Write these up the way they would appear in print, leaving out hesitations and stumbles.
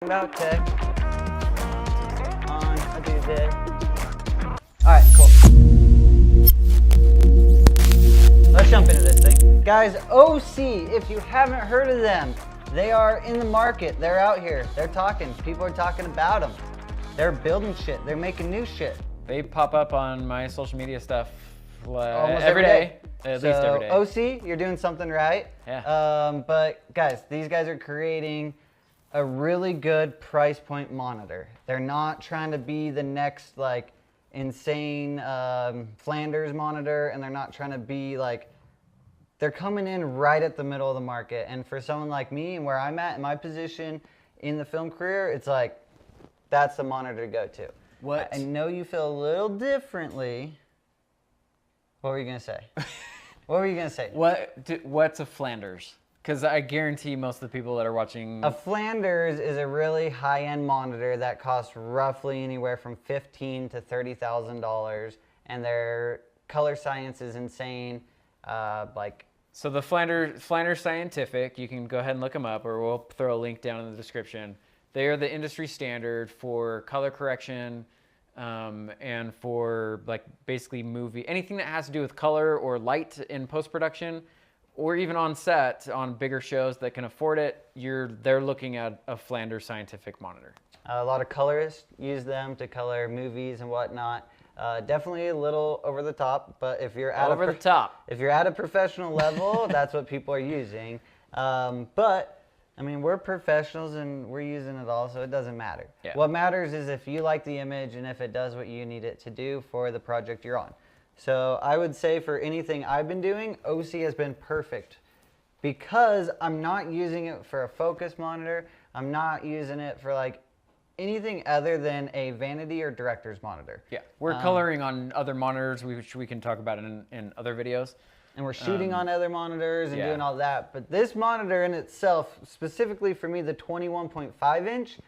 about? Okay. On a Tuesday. Alright, cool. Let's jump into this thing. Guys, Osee, if you haven't heard of them, they are in the market. They're out here. They're talking. People are talking about them. They're building shit. They're making new shit. They pop up on my social media stuff Almost every day. At So, least every day. Osee, you're doing something right. Yeah. But guys, these guys are creating a really good price point monitor. They're not trying to be the next like insane Flanders monitor, and they're not trying to be like, they're coming in right at the middle of the market. And for someone like me and where I'm at in my position in the film career, it's like, that's the monitor to go to. What? I know you feel a little differently. What were you gonna say? What were you gonna say? What's a Flanders? Because I guarantee most of the people that are watching... A Flanders is a really high-end monitor that costs roughly anywhere from $15,000 to $30,000, and their color science is insane. So the Flanders Scientific, you can go ahead and look them up, or we'll throw a link down in the description. They are the industry standard for color correction and for like basically anything that has to do with color or light in post-production, or even on set on bigger shows that can afford it. They're looking at a Flanders Scientific monitor. A lot of colorists use them to color movies and whatnot. Definitely a little over the top, but if you're at if you're at a professional level, that's what people are using. But I mean, we're professionals and we're using it all, so it doesn't matter. Yeah. What matters is if you like the image and if it does what you need it to do for the project you're on. So I would say for anything I've been doing, Osee has been perfect because I'm not using it for a focus monitor. I'm not using it for like anything other than a vanity or director's monitor. Yeah, we're coloring on other monitors, which we can talk about in other videos. And we're shooting on other monitors and yeah. doing all that. But this monitor in itself, specifically for me, the 21.5 inch,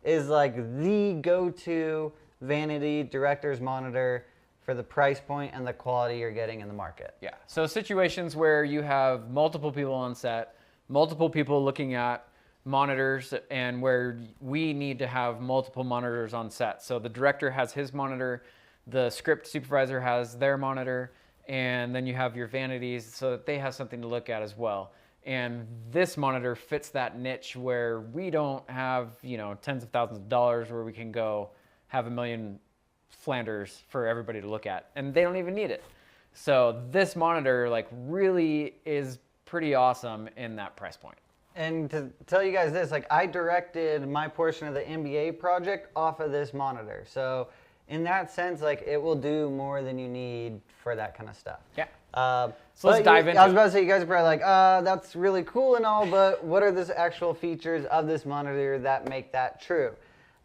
is like the go-to vanity director's monitor for the price point and the quality you're getting in the market. Yeah, so situations where you have multiple people on set, multiple people looking at monitors, and where we need to have multiple monitors on set. So the director has his monitor, the script supervisor has their monitor, and then you have your vanities so that they have something to look at as well. And this monitor fits that niche where we don't have, you know, tens of thousands of dollars where we can go have 1 million Flanders for everybody to look at, and they don't even need it. So this monitor like really is pretty awesome in that price point. And to tell you guys this, like I directed my portion of the NBA project off of this monitor. So in that sense, like it will do more than you need for that kind of stuff. Yeah. So let's dive into it. I was about to say, you guys are probably like, that's really cool and all, but what are the actual features of this monitor that make that true?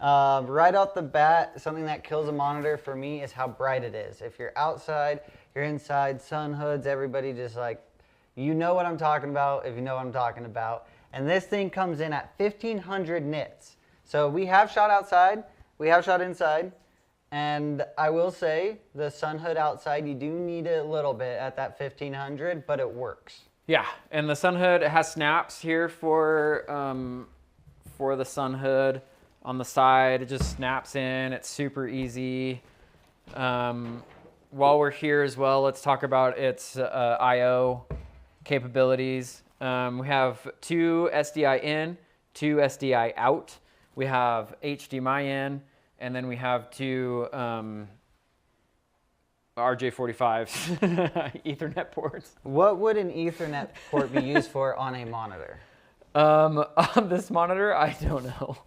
Right off the bat, something that kills a monitor for me is how bright it is. If you're outside, you're inside, sun hoods, everybody just like, you know what I'm talking about if you know what I'm talking about. And this thing comes in at 1500 nits. So we have shot outside, we have shot inside, and I will say the sun hood outside, you do need it a little bit at that 1500, but it works. Yeah, and the sun hood, it has snaps here for the sun hood on the side. It just snaps in, it's super easy. While we're here as well, let's talk about its I/O capabilities. We have 2 SDI in, 2 SDI out. We have HDMI in, and then we have 2 RJ45s Ethernet ports. What would an Ethernet port be used for on a monitor? On this monitor, I don't know.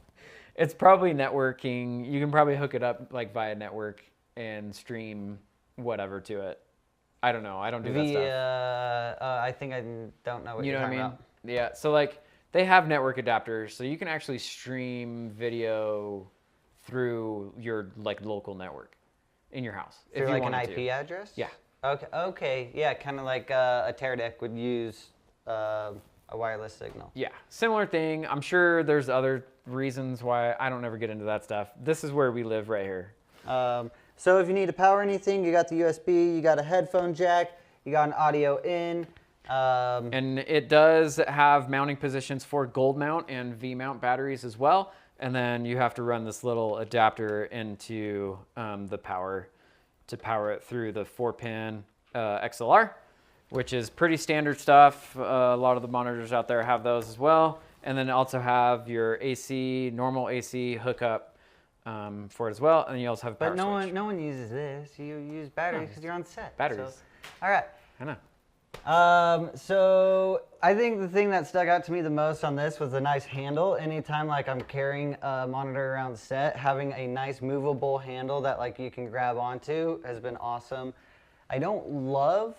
It's probably networking. You can probably hook it up like via network and stream whatever to it. I don't know. I don't do that stuff. I think I don't know what you're talking about. Yeah. So like they have network adapters, so you can actually stream video through your like local network in your house. Through like an IP address? Yeah. Okay. Okay. Yeah. Kind of like a tear deck would use a wireless signal. Yeah. Similar thing. I'm sure there's other reasons why. I don't ever get into that stuff. This is where we live right here. So if you need to power anything, you got the USB, you got a headphone jack, you got an audio in. And it does have mounting positions for gold mount and V mount batteries as well. and then you have to run this little adapter into the power to power it through the 4-pin XLR, which is pretty standard stuff. A lot of the monitors out there have those as well. And then also have your AC, normal AC hookup for it as well. And you also have a power switch. No one uses this. You use batteries because you're on set. Batteries. So. All right. I know. So I think the thing that stuck out to me the most on this was the nice handle. Anytime like I'm carrying a monitor around set, having a nice movable handle that like you can grab onto has been awesome. I don't love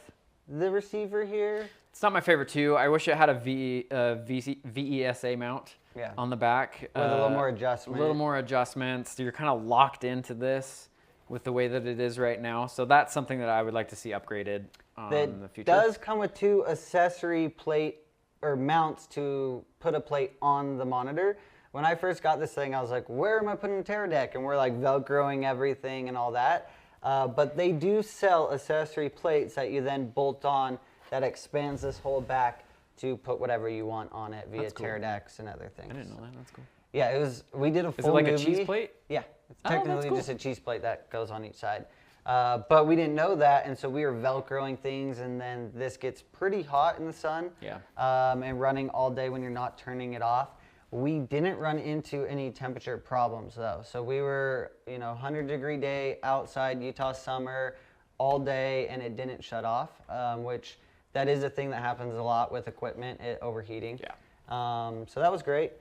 the receiver here. It's not my favorite too. I wish it had a VESA mount on the back. With a little more adjustment. A little more adjustments. So you're kind of locked into this with the way that it is right now. So that's something that I would like to see upgraded in the future. Does come with 2 accessory plate or mounts to put a plate on the monitor. When I first got this thing, I was like, where am I putting the Terra deck? And we're like Velcroing everything and all that. But they do sell accessory plates that you then bolt on that expands this whole back to put whatever you want on it via Terra decks and other things. I didn't know that. That's cool. Yeah, it was. We did a full Is it like movie. a cheese plate? Yeah, it's Oh, that's technically cool. just a cheese plate that goes on each side. But we didn't know that, and so we were Velcroing things, and then this gets pretty hot in the sun. Yeah. And running all day when you're not turning it off. We didn't run into any temperature problems though. So we were, 100-degree day outside Utah summer all day, and it didn't shut off, which that is a thing that happens a lot with equipment, it overheating. Yeah. So that was great.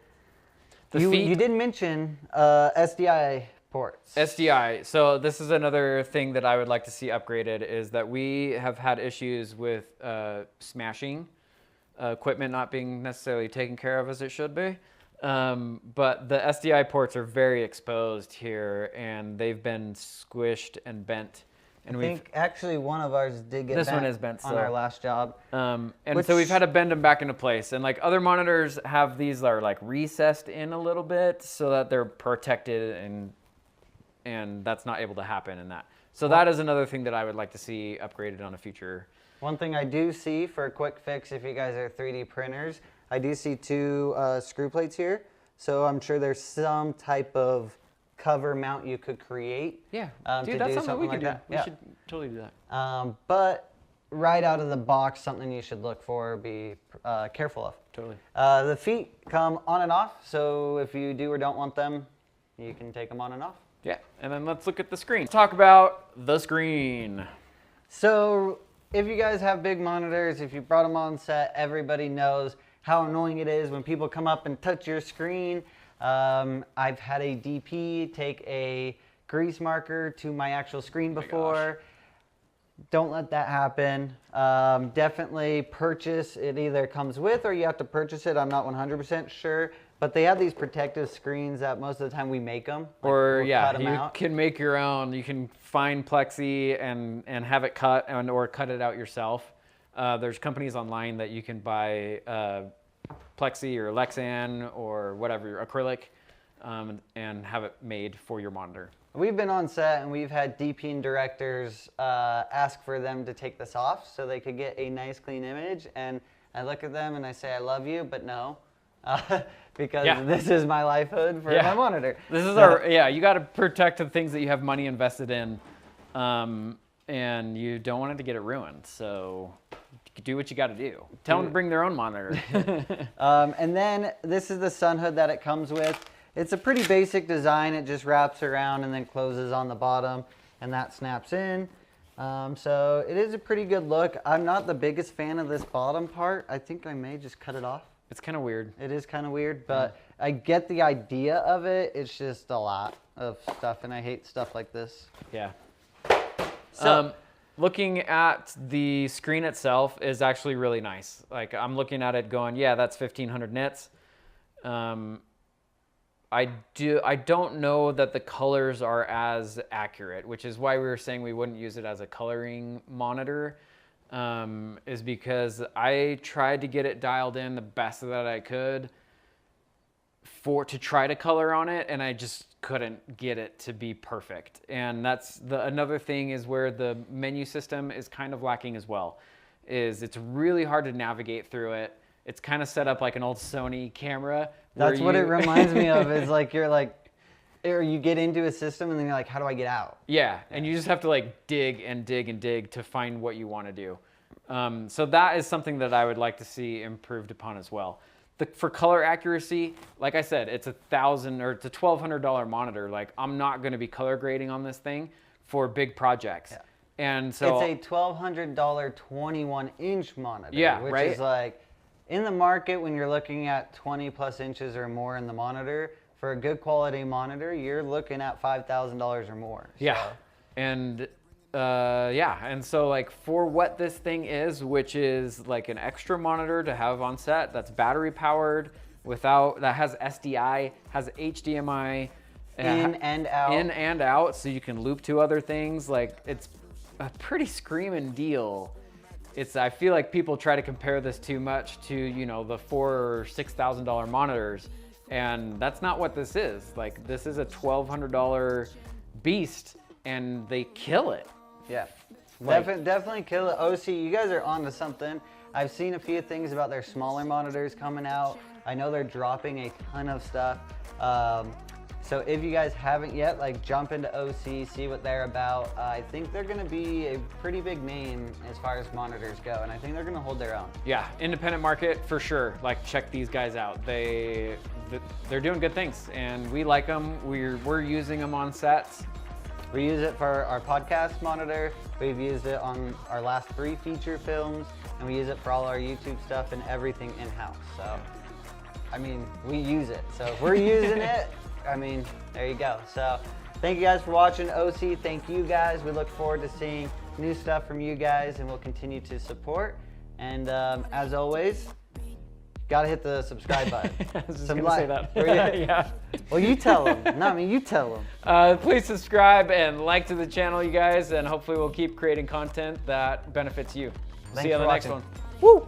The You did mention SDI ports. SDI. So this is another thing that I would like to see upgraded is that we have had issues with smashing, equipment not being necessarily taken care of as it should be. But the SDI ports are very exposed here, and they've been squished and bent. And I think actually one of ours did get one is bent on our last job. And so we've had to bend them back into place. And like other monitors have these that are like recessed in a little bit so that they're protected, and that's not able to happen in that. So that is another thing that I would like to see upgraded on a future. One thing I do see for a quick fix, if you guys are 3D printers, I do see 2 screw plates here. So I'm sure there's some type of cover mount you could create. Yeah, to that's do something we like can do. that. We should totally do that. But right out of the box, something you should look for, be careful of. Totally. The feet come on and off, so if you do or don't want them, you can take them on and off. Yeah, and then let's look at the screen. Let's talk about the screen. So if you guys have big monitors, if you brought them on set, everybody knows how annoying it is when people come up and touch your screen. I've had a DP take a grease marker to my actual screen before. Don't let that happen. Definitely purchase, it either comes with or you have to purchase it. I'm not 100% sure, but they have these protective screens that most of the time we make them. Or we'll cut 'em you out. can make your own. You can find plexi and have it cut or cut it out yourself. There's companies online that you can buy plexi or Lexan or whatever, acrylic, and have it made for your monitor. We've been on set and we've had DP and directors ask for them to take this off so they could get a nice clean image, and I look at them and I say I love you, but no, because this is my livelihood for my monitor. This is you got to protect the things that you have money invested in, and you don't want it to get it ruined, so do what you got to do. Tell them to bring their own monitor. And then this is the sun hood that it comes with. It's a pretty basic design. It just wraps around and then closes on the bottom, and that snaps in. So it is a pretty good look. I'm not the biggest fan of this bottom part. I think I may just cut it off. It's kind of weird. It is kind of weird, but I get the idea of it. It's just a lot of stuff, and I hate stuff like this. Yeah. So looking at the screen itself is actually really nice. Like I'm looking at it going, yeah, that's 1500 nits. I don't know that the colors are as accurate, which is why we were saying we wouldn't use it as a coloring monitor, is because I tried to get it dialed in the best that I could to try to color on it, and I just couldn't get it to be perfect. And that's another thing is where the menu system is kind of lacking as well, is it's really hard to navigate through it. It's kind of set up like an old Sony camera. where That's what it you- reminds me of. Is like you're like, or you get into a system and then you're like, how do I get out? Yeah, and you just have to like dig and dig and dig to find what you want to do. So that is something that I would like to see improved upon as well. For color accuracy, like I said, it's $1,000 or it's a $1,200 monitor. Like I'm not going to be color grading on this thing for big projects. Yeah. And so It's a $1,200 21-inch monitor. Yeah, which right? is like in the market when you're looking at 20 plus inches or more in the monitor. For a good quality monitor, you're looking at $5,000 or more. yeah, So, and and so like for what this thing is, which is like an extra monitor to have on set that's battery powered, that has SDI, has HDMI, in and out. so you can loop to other things. Like it's a pretty screaming deal. I feel like people try to compare this too much to, you know, the $4,000 or $6,000 monitors, and that's not what this is. Like this is a $1,200 beast, and they kill it. Yeah, Like- definitely kill it. Osee, you guys are onto something. I've seen a few things about their smaller monitors coming out. I know they're dropping a ton of stuff. So if you guys haven't yet, like jump into Osee, see what they're about. I think they're gonna be a pretty big name as far as monitors go, and I think they're gonna hold their own. Yeah, independent market for sure. Like check these guys out. They're doing good things, and we like them. We're using them on sets. We use it for our podcast monitor. We've used it on our last 3 feature films, and we use it for all our YouTube stuff and everything in-house. So, I mean, we use it. So if we're using it, I mean, there you go. So thank you guys for watching. Osee, thank you guys. We look forward to seeing new stuff from you guys, and we'll continue to support. And as always, gotta hit the subscribe button. I was just Some gonna say like. that. Yeah. Well, you tell them. Not me, you tell them. Please subscribe and like to the channel, you guys, and hopefully we'll keep creating content that benefits you. Thanks See you on for the next watching. one. Woo!